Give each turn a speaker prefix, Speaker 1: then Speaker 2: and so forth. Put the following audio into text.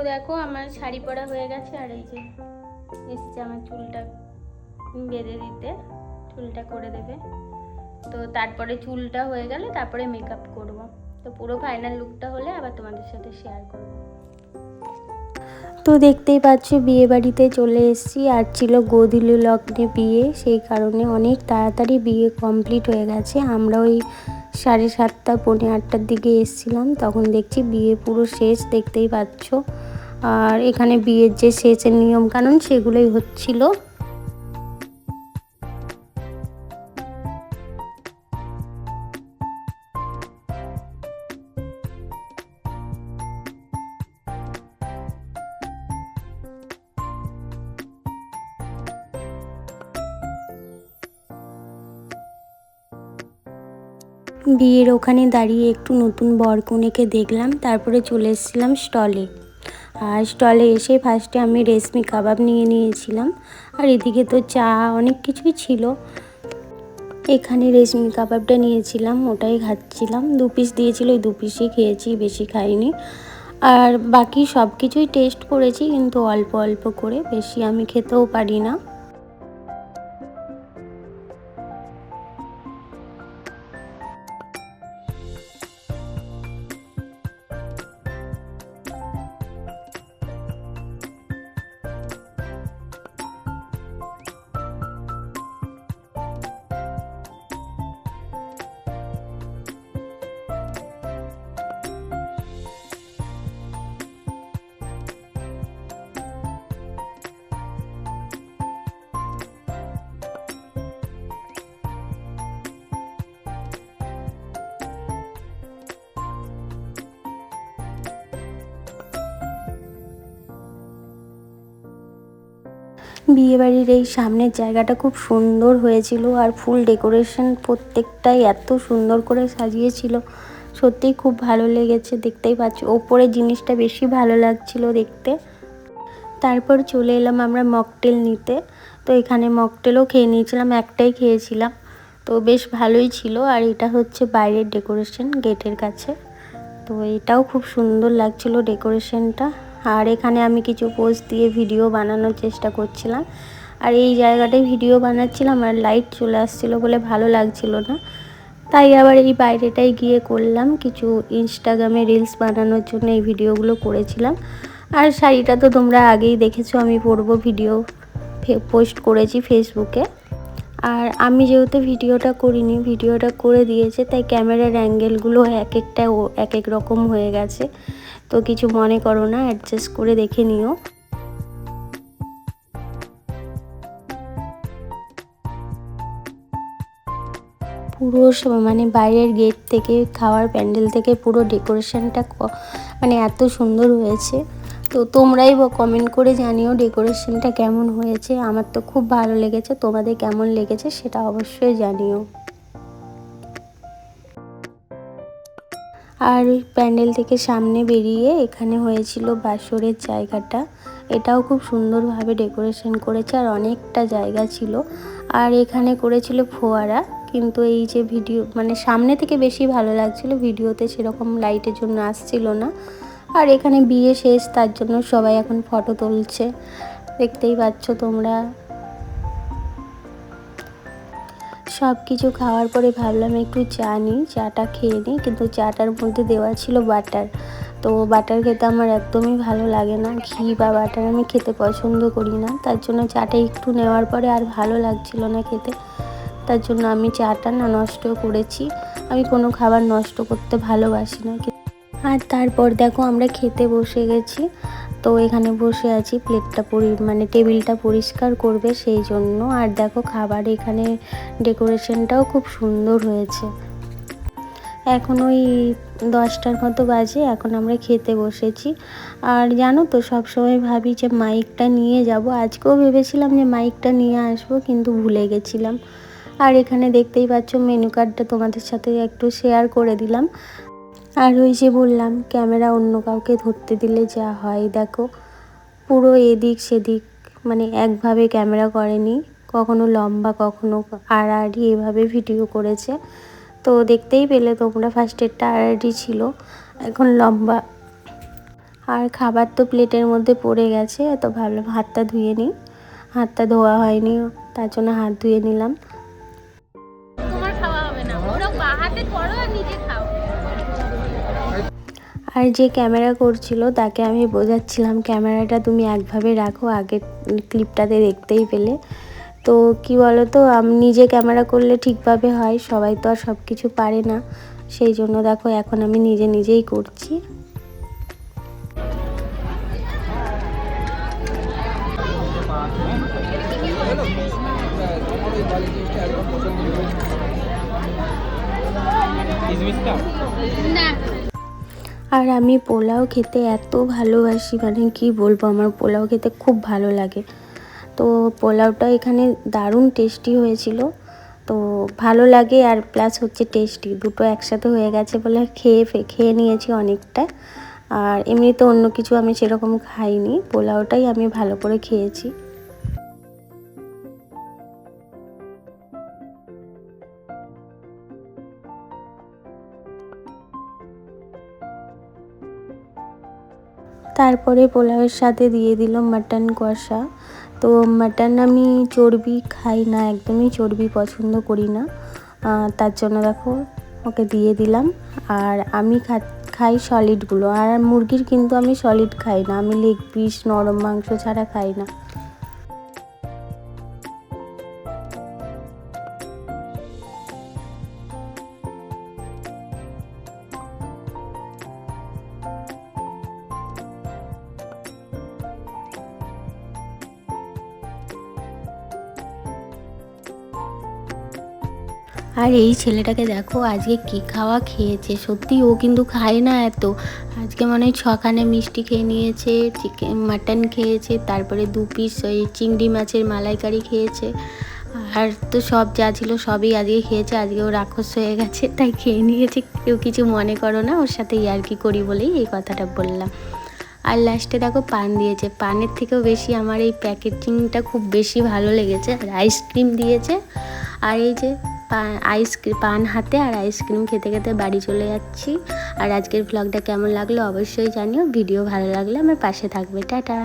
Speaker 1: দেখো আমার শাড়ি পরা হয়ে গেছে, আর এই যে এসছে আমার চুলটা বেঁধে দিতে, চুলটা করে দেবে। তো তারপরে চুলটা হয়ে গেলে তারপরে মেকআপ করব। তো পুরো ফাইনাল লুকটা হলে আবার তোমাদের সাথে শেয়ার করব। তো দেখতেই পাচ্ছ বিয়ে বাড়িতে চলে এসেছি, আর ছিল গোধূলি লগ্নে বিয়ে, সেই কারণে অনেক তাড়াতাড়ি বিয়ে কমপ্লিট হয়ে গেছে। আমরা ওই 7:30 পৌনে 8টার দিকে এসেছিলাম, তখন দেখছি বিয়ে পুরো শেষ, দেখতেই পাচ্ছ। আর এখানে বিয়ের যে শেষের নিয়মকানুন সেগুলোই হচ্ছিল। বিয়ের ওখানে দাঁড়িয়ে একটু নতুন বরকনেকে দেখলাম, তারপরে চলে এসেছিলাম স্টলে। আর স্টলে এসে ফার্স্টে আমি রেশমি কাবাব নিয়ে নিয়েছিলাম, আর এদিকে তো চা অনেক কিছুই ছিল। এখানে রেশমি কাবাবটা নিয়েছিলাম, ওটাই খাচ্ছিলাম। 2 পিস দিয়েছিল, ওই 2 পিসই খেয়েছি, বেশি খাইনি। আর বাকি সব কিছুই টেস্ট করেছি, কিন্তু অল্প অল্প করে, বেশি আমি খেতেও পারি না। বিয়েবাড়ির এই সামনের জায়গাটা খুব সুন্দর হয়েছিল, আর ফুল ডেকোরেশন প্রত্যেকটাই এত সুন্দর করে সাজিয়েছিল, সত্যিই খুব ভালো লেগেছে। দেখতেই পাচ্ছ ওপরের জিনিসটা বেশি ভালো লাগছিল দেখতে। তারপর চলে এলাম আমরা মকটেল নিতে। তো এখানে মকটেলও খেয়ে নিয়েছিলাম, একটাই খেয়েছিলাম, তো বেশ ভালোই ছিল। আর এটা হচ্ছে বাইরের ডেকোরেশন গেটের কাছে, তো এটাও খুব সুন্দর লাগছিল ডেকোরেশনটা। আর এখানে আমি কিছু পোজ দিয়ে ভিডিও বানানোর চেষ্টা করছিলাম, আর এই জায়গাটায় ভিডিও বানাচ্ছিলাম, আর লাইট চলে আসছিলো বলে ভালো লাগছিল না, তাই আবার এই বাইরেটায় গিয়ে করলাম। কিছু ইনস্টাগ্রামে রিলস বানানোর জন্য এই ভিডিওগুলো করেছিলাম। আর শাড়িটা তো তোমরা আগেই দেখেছো, আমি পরবো ভিডিও পোস্ট করেছি ফেসবুকে। আর আমি যেহেতু ভিডিওটা করিনি, ভিডিওটা করে দিয়েছে, তাই ক্যামেরার অ্যাঙ্গেলগুলো এক একটা এক এক রকম হয়ে গেছে, তো কিছু মনে করো না, অ্যাডজাস্ট করে দেখে নিও। পুরো মানে বাইরের গেট থেকে, খাওয়ার প্যান্ডেল থেকে পুরো ডেকোরেশনটা মানে এত সুন্দর হয়েছে। তো তোমরাই কমেন্ট করে জানিও ডেকোরেশনটা কেমন হয়েছে। আমার তো খুব ভালো লেগেছে, তোমাদের কেমন লেগেছে সেটা অবশ্যই জানিও। আর প্যান্ডেল থেকে সামনে বেরিয়ে এখানে হয়েছিল বাসরের জায়গাটা, এটাও খুব সুন্দরভাবে ডেকোরেশন করেছে, আর অনেকটা জায়গা ছিল। আর এখানে করেছিল ফোয়ারা, কিন্তু এই যে ভিডিও মানে সামনে থেকে বেশি ভালো লাগছিল, ভিডিওতে সেরকম লাইটের জন্য আসছিল না। আর এখানে বিয়ে শেষ, তার জন্য সবাই এখন ফটো তুলছে, দেখতেই পাচ্ছ তোমরা। সব কিছু খাওয়ার পরে ভাবলাম একটু চা নিই, চাটা খেয়ে নিই, কিন্তু চাটার মধ্যে দেওয়া ছিল বাটার। তো বাটার খেতে আমার একদমই ভালো লাগে না, ঘি বা বাটার আমি খেতে পছন্দ করি না, তার জন্য চাটা একটু নেওয়ার পরে আর ভালো লাগছিল না খেতে, তার জন্য আমি চাটা না নষ্ট করেছি। আমি কোনো খাবার নষ্ট করতে ভালোবাসি না। আর তারপর দেখো আমরা খেতে বসে গেছি, তো এখানে বসে আছি, প্লেটটা মানে টেবিলটা পরিষ্কার করবে সেই জন্য। আর দেখো খাবার এখানে ডেকোরেশনটাও খুব সুন্দর হয়েছে। এখন ওই 10টার মতো বাজে, এখন আমরা খেতে বসেছি। আর জানো তো সবসময় ভাবি যে মাইকটা নিয়ে যাব, আজকেও ভেবেছিলাম যে মাইকটা নিয়ে আসবো, কিন্তু ভুলে গেছিলাম। আর এখানে দেখতেই পাচ্ছ মেনু কার্ডটা তোমাদের সাথে একটু শেয়ার করে দিলাম। আর ওই যে বললাম ক্যামেরা অন্য কাউকে ধরতে দিলে যা হয়, দেখো পুরো এদিক সেদিক মানে একভাবে ক্যামেরা করেনি, কখনো লম্বা কখনো আড়াআড়ি এভাবে ভিডিও করেছে। তো দেখতেই পেলে তোমরা, ফার্স্টেরটা আড়াআড়ি ছিল, এখন লম্বা। আর খাবার তো প্লেটের মধ্যে পড়ে গেছে, তো ভাবলাম হাতটা ধুয়ে নিই। হাতটা ধোয়া হয়নি, তার জন্য হাত ধুয়ে নিলাম।
Speaker 2: তোমার খাওয়া হবে না, ওরা হাতে করো আর নিজে খাও।
Speaker 1: আর যে ক্যামেরা করছিল তাকে আমি বোঝাচ্ছিলাম ক্যামেরাটা তুমি একভাবে রাখো, আগের ক্লিপটাতে দেখতেই পেলে। তো কি বলো তো, আমি নিজে ক্যামেরা করলে ঠিকভাবে হয়, সবাই তো আর সব কিছু পারে না। সেই জন্য দেখো এখন আমি নিজেই করছি। আর আমি পোলাও খেতে এত ভালোবাসি, মানে কি বলবো, আমার পোলাও খেতে খুব ভালো লাগে। তো পোলাওটা এখানে দারুণ টেস্টি হয়েছিল। তো ভালো লাগে আর প্লাস হচ্ছে টেস্টি, দুটো একসাথে হয়ে গেছে বলে খেয়ে নিয়েছি অনেকটা। আর এমনিতে অন্য কিছু আমি সেরকম খাইনি, পোলাওটাই আমি ভালো করে খেয়েছি। তারপরে পোলাওয়ের সাথে দিয়ে দিল মাটন কষা। তো মাটন আমি চর্বি খাই না, একদমই চর্বি পছন্দ করি না, তার জন্য দেখো ওকে দিয়ে দিলাম। আর আমি খাই সলিডগুলো, আর মুরগির কিন্তু আমি সলিড খাই না, আমি লেগ পিস নরম মাংস ছাড়া খাই না। আর এই ছেলেটাকে দেখো আজকে কি খাওয়া খেয়েছে, সত্যি ও কিন্তু খায় না এত। আজকে মনে হয় 6খানে মিষ্টি খেয়ে নিয়েছে, চিকেন মাটন খেয়েছে, তারপরে 2 পিস ওই চিংড়ি মাছের মালাইকারি খেয়েছে। আর তো সব যা ছিল সবই আজকে খেয়েছে, আজকে ও রাক্ষস হয়ে গেছে তাই খেয়ে নিয়েছে। কেউ কিছু মনে করো না, ওর সাথে ইয়ার্কি করি বলেই এই কথাটা বললাম। আর লাস্টে দেখো পান দিয়েছে, পানের থেকেও বেশি আমার এই প্যাকেজিংটা খুব বেশি ভালো লেগেছে। আর আইসক্রিম দিয়েছে, আর এই যে পান হাতে আর আইসক্রিম খেতে খেতে বাড়ি চলে যাচ্ছি। আর আজকের ব্লগটা কেমন লাগলো অবশ্যই জানিও, ভিডিও ভালো লাগলে আমার পাশে থাকবে। টাটা।